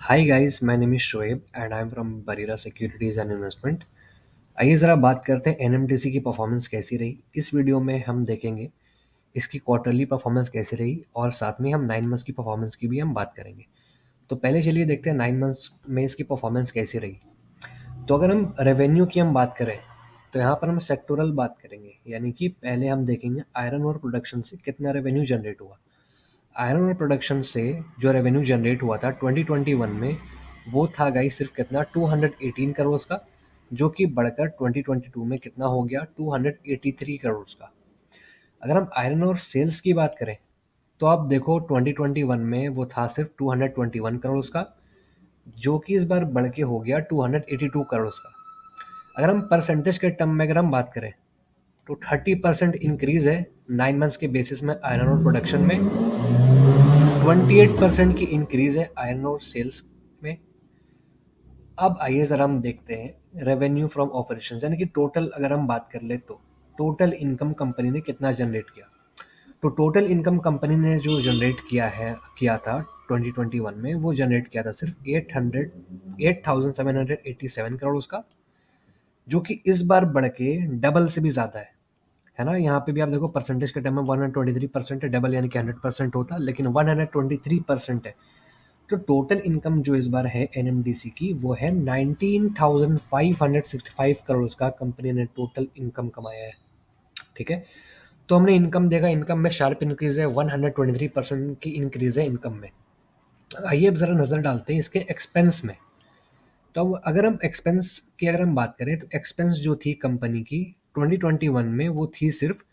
Hi guys, my name is Shoaib and I am from Bareera securities and investment. आइए ज़रा बात करते हैं एनएमडीसी की परफॉर्मेंस कैसी रही। इस वीडियो में हम देखेंगे इसकी क्वार्टरली परफॉर्मेंस कैसी रही और साथ में हम 9 मंथ्स की परफॉर्मेंस की भी हम बात करेंगे। तो पहले चलिए देखते हैं 9 मंथ्स में इसकी परफॉर्मेंस कैसी रही। तो अगर हम रेवेन्यू की हम बात करें तो यहाँ पर हम सेक्टोरल बात करेंगे, यानी कि पहले हम देखेंगे आयरन और प्रोडक्शन से कितना रेवेन्यू जनरेट हुआ। आयरन और प्रोडक्शन से जो रेवेन्यू जनरेट हुआ था 2021 में, वो था गाइस सिर्फ कितना 218 करोड़ का, जो कि बढ़कर 2022 में कितना हो गया 283 करोड़ का। अगर हम आयरन और सेल्स की बात करें तो आप देखो 2021 में वो था सिर्फ 221 करोड़ का, जो कि इस बार बढ़ के हो गया 282 करोड़ का। अगर हम परसेंटेज के टर्म में अगर हम बात करें तो 30% इंक्रीज है 9 मंथ्स के बेसिस में आयरन और प्रोडक्शन में, 28% की इंक्रीज है आयरन और सेल्स में। अब आइए जरा हम देखते हैं रेवेन्यू फ्रॉम ऑपरेशंस, यानी कि टोटल अगर हम बात कर ले तो टोटल इनकम कंपनी ने कितना जनरेट किया। तो टोटल इनकम कंपनी ने जो जनरेट किया था 2021 में, वो जनरेट किया था सिर्फ 8,787 करोड़ का, जो कि इस बार बढ़ के डबल से भी ज़्यादा है ना। यहाँ पे भी आप देखो परसेंटेज के टाइम में 123% है, डबल यानी कि 100% होता, लेकिन 123% है। तो टोटल इनकम जो इस बार है एनएमडीसी की वो है 19,565 करोड़ का कंपनी ने टोटल इनकम कमाया है। ठीक है, तो हमने इनकम देखा, इनकम में शार्प इंक्रीज है, 123% की इंक्रीज है इनकम में। आइए अब जरा नजर डालते हैं इसके एक्सपेंस में। तो अब अगर हम एक्सपेंस की अगर हम बात करें तो एक्सपेंस जो थी कंपनी की 2021 में वो थी सिर्फ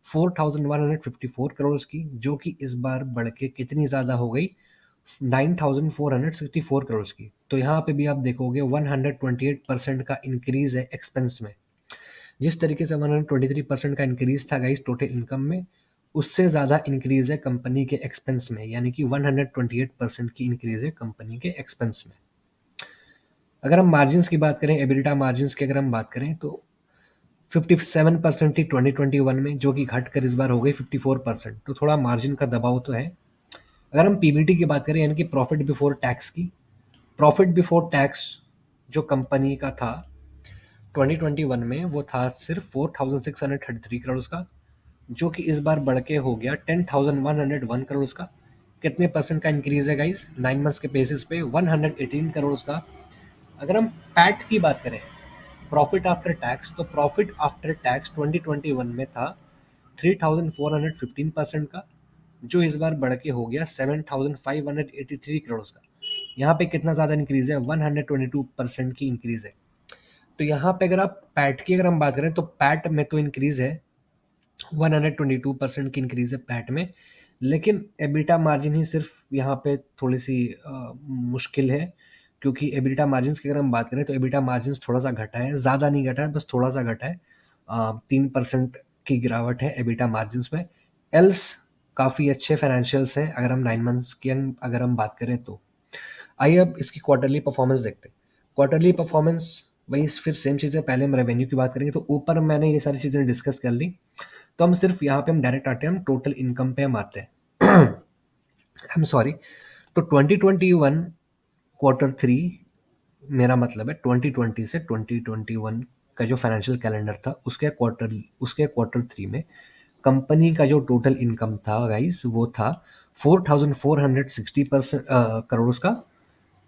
4,154 करोड़ की, जो कि इस बार बढ़ के कितनी ज़्यादा हो गई 9,464 करोड़ की। तो यहाँ पे भी आप देखोगे 128% का इंक्रीज है एक्सपेंस में। जिस तरीके से 123% का इंक्रीज था गाइस टोटल इनकम में, उससे ज़्यादा इंक्रीज है कंपनी के एक्सपेंस में, यानी कि 128% की इंक्रीज है कंपनी के एक्सपेंस में। अगर हम मार्जिन्स की बात करें, एबिलिटा मार्जिन्स की अगर हम बात करें तो 57% थी 2021 में, जो कि घटकर इस बार हो गई 54%। तो थोड़ा मार्जिन का दबाव तो है। अगर हम पीबीटी की बात करें, यानी कि प्रॉफिट बिफोर टैक्स की, प्रॉफिट बिफोर टैक्स जो कंपनी का था 2021 में, वो था सिर्फ 4,633 करोड़ का, जो कि इस बार बढ़ के हो गया 10,101 करोड़ का। कितने परसेंट का इंक्रीज है गाइस 9 मंथ्स के बेसिस पे 118 करोड़ का। अगर हम पैट की बात करें, प्रॉफिट आफ्टर टैक्स, तो प्रॉफिट आफ्टर टैक्स 2021 में था 3,415% का, जो इस बार बढ़ के हो गया 7,583 करोड़ का। यहाँ पे कितना ज़्यादा इंक्रीज है 122% की इंक्रीज है। तो यहाँ पे अगर आप पैट की अगर हम बात करें तो पैट में तो इंक्रीज है 122% की इंक्रीज है पैट में, लेकिन एबिटा मार्जिन ही सिर्फ यहाँ पे थोड़ी सी मुश्किल है, क्योंकि एबिटा मार्जिन की अगर हम बात करें तो एबिटा मार्जिन थोड़ा सा घटा है, ज़्यादा नहीं घटा है, बस थोड़ा सा घटा है। 3% की गिरावट है एबिटा मार्जिन में। एल्स काफ़ी अच्छे फाइनेंशियल्स हैं अगर हम 9 मंथ्स की अगर हम बात करें तो। आइए अब इसकी क्वार्टरली परफॉर्मेंस देखते हैं। क्वार्टरली परफॉर्मेंस वही फिर सेम चीज़ें, पहले हम रेवेन्यू की बात करेंगे, तो ऊपर मैंने ये सारी चीज़ें डिस्कस कर ली। तो हम सिर्फ यहाँ पे हम डायरेक्ट आते हैं, हम टोटल इनकम पे हम आते हैं। I am sorry. तो 2021 क्वार्टर थ्री, मेरा मतलब है 2020 से 2021 का जो फाइनेंशियल कैलेंडर था उसके क्वार्टर थ्री में कंपनी का जो टोटल इनकम था गाइस, वो था 4,460% करोड़ का,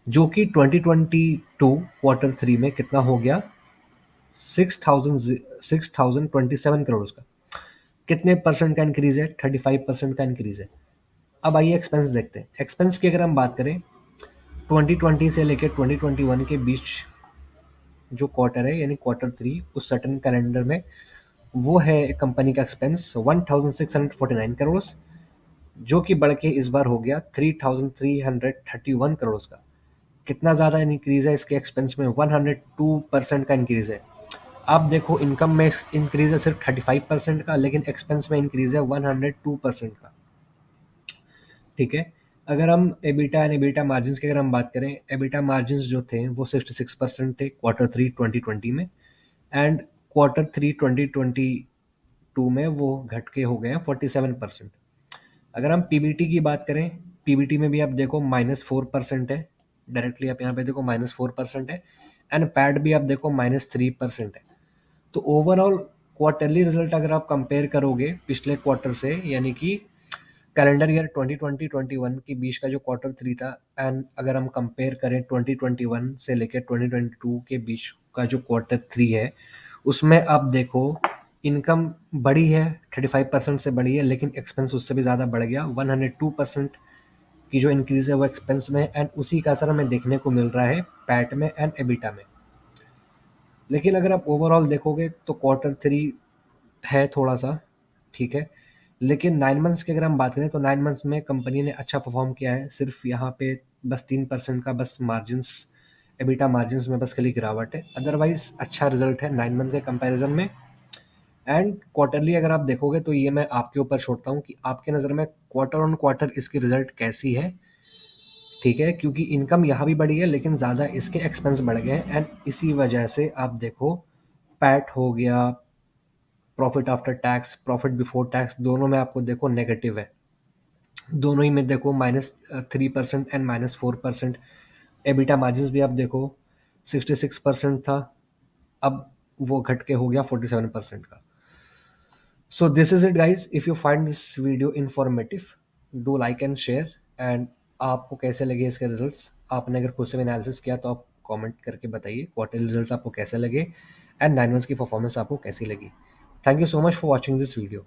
जो कि 2022 क्वार्टर थ्री में कितना हो गया 6,027 करोड़ का। कितने परसेंट का इंक्रीज है 35% का इंक्रीज है। अब आइए एक्सपेंस देखते हैं। एक्सपेंस की अगर हम बात करें 2020 से लेकर 2021 के बीच जो क्वार्टर है, यानी क्वार्टर थ्री उस सर्टन कैलेंडर में, वो है कंपनी का एक्सपेंस 1,649 करोड़, जो कि बढ़ के इस बार हो गया 3,331 करोड़ का। कितना ज़्यादा इंक्रीज है इसके एक्सपेंस में 102% का इंक्रीज है। आप देखो इनकम में इंक्रीज है सिर्फ 35% का, लेकिन एक्सपेंस में इंक्रीज है 102% का। ठीक है, अगर हम एबिटा एंड एबिटा मार्जिन की अगर हम बात करें, एबिटा मार्जिन जो थे वो 66% थे क्वार्टर थ्री 2020 में, एंड क्वार्टर थ्री 2022 में वो घट के हो गए हैं 47%। अगर हम पीबीटी की बात करें, पीबीटी में भी आप देखो -4% है, डायरेक्टली आप यहाँ पे देखो -4% है, एंड पैट भी आप देखो -3% है। तो ओवरऑल क्वार्टरली रिजल्ट अगर आप कंपेयर करोगे पिछले क्वार्टर से, यानी कि कैलेंडर ईयर 2020-21 के बीच का जो क्वार्टर थ्री था, एंड अगर हम कंपेयर करें 2021 से लेकर 2022 के बीच का जो क्वार्टर थ्री है, उसमें आप देखो इनकम बढ़ी है, 35% से बढ़ी है, लेकिन एक्सपेंस उससे भी ज़्यादा बढ़ गया। 102% की जो इंक्रीज है वो एक्सपेंस में, एंड उसी का असर हमें देखने को मिल रहा है पैट में एंड एबिटा में। लेकिन अगर आप ओवरऑल देखोगे तो क्वार्टर थ्री है थोड़ा सा ठीक है, लेकिन 9 मंथ्स की अगर हम बात करें तो 9 मंथ्स में कंपनी ने अच्छा परफॉर्म किया है। सिर्फ यहाँ पे बस 3% का बस मार्जिन्स, एबिटा मार्जिन्स में बस खाली गिरावट है, अदरवाइज अच्छा रिजल्ट है 9 मंथ के कंपैरिजन में। एंड क्वार्टरली अगर आप देखोगे तो ये मैं आपके ऊपर छोड़ता हूँ कि आपके नज़र में क्वार्टर ऑन क्वार्टर इसकी रिजल्ट कैसी है, ठीक है, क्योंकि इनकम यहाँ भी बढ़ी है लेकिन ज़्यादा इसके एक्सपेंस बढ़ गए हैं, एंड इसी वजह से आप देखो पैट हो गया, profit after tax, profit before tax, दोनों में आपको देखो नेगेटिव है। दोनों ही में देखो -3% एंड -4%। एबिटा मार्जिन भी आप देखो 66% था, अब वो घट के हो गया 47% का। So this is it guys, if you find this video informative, do like and share. And आपको कैसे लगे इसके रिजल्ट्स, आपने अगर खुद से भी एनालिसिस किया तो आप कमेंट करके बताइए क्वार्टरली रिजल्ट आपको कैसे लगे, एंड 9 मंथ्स की परफॉर्मेंस आपको कैसी लगी। Thank you so much for watching this video.